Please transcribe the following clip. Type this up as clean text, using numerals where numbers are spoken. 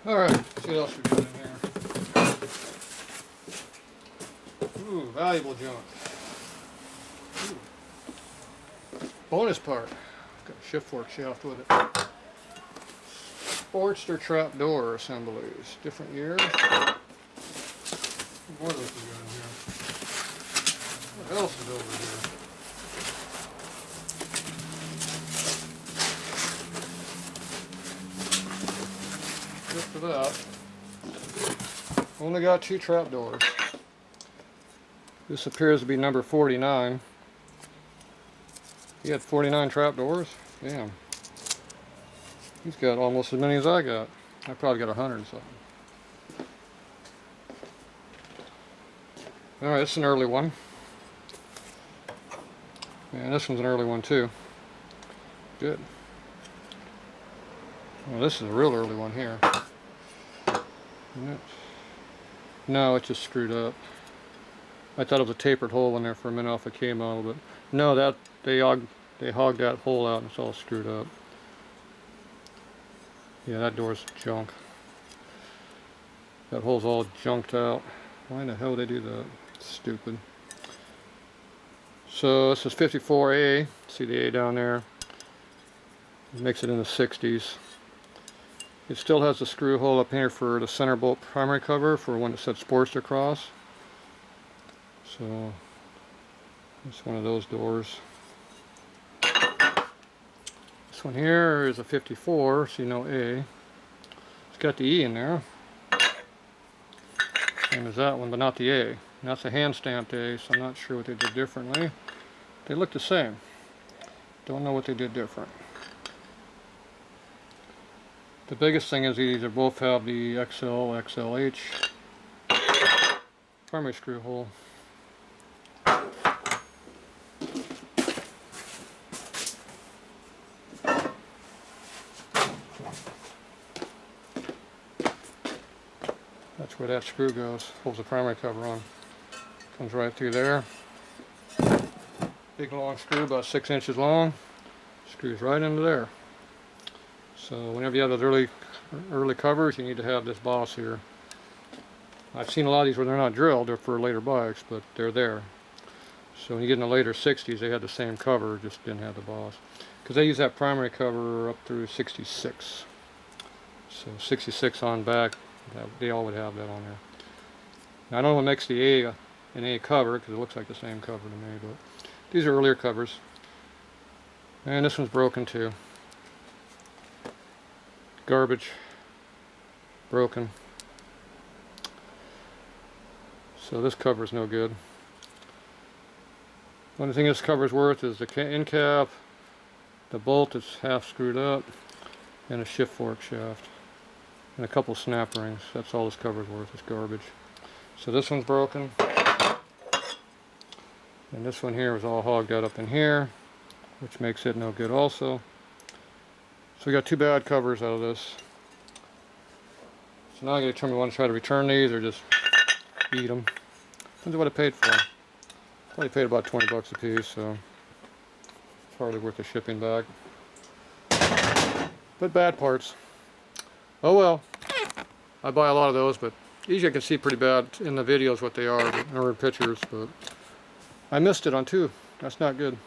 Alright, let's see what else we got in here. Ooh, valuable junk. Ooh. Bonus part. Got a shift fork shaft with it. Sportster trap door assemblies. Different years. What else we got in here? What else is over here? Good for that. Only got 2 trap doors. This appears to be number 49. He had 49 trap doors? Damn. He's got almost as many as I got. I probably got 100 or something. Alright, this is an early one. And this one's an early one too. Good. Well, this is a real early one here. No, it's just screwed up. I thought it was a tapered hole in there for a minute off the K model, but no, that they hogged that hole out and it's all screwed up. Yeah, that door's junk. That hole's all junked out. Why in the hell would they do that? Stupid. So this is 54A. See the A down there? It makes it in the 60s. It still has the screw hole up here for the center bolt primary cover for when it said Sportster across. So it's one of those doors. This one here is a 54, so you know A. It's got the E in there. Same as that one, but not the A. And that's a hand stamped A, so I'm not sure what they did differently. They look the same. Don't know what they did different. The biggest thing is these both have the XL, XLH primary screw hole. That's where that screw goes, holds the primary cover on. Comes right through there. Big long screw, about 6 inches long. Screws right into there. So whenever you have those early covers, you need to have this boss here. I've seen a lot of these where they're not drilled, they're for later bikes, but they're there. So when you get in the later 60s, they had the same cover, just didn't have the boss. Because they use that primary cover up through 66. So 66 on back, they all would have that on there. Now I don't know what makes the A an A cover, because it looks like the same cover to me, but these are earlier covers. And this one's broken too. Garbage. Broken. So this cover is no good. One thing this cover is worth is the end cap, the bolt is half screwed up, and a shift fork shaft. And a couple snap rings. That's all this cover is worth. It's garbage. So this one's broken. And this one here is all hogged out up in here, which makes it no good also. So we got 2 bad covers out of this. So now I gotta determine if I want to try to return these or just eat them. Depends on what I paid for them. Probably paid about 20 bucks a piece, so it's hardly worth the shipping back. But bad parts. Oh well. I buy a lot of those, but these you can see pretty bad in the videos what they are, or in pictures, but I missed it on 2. That's not good.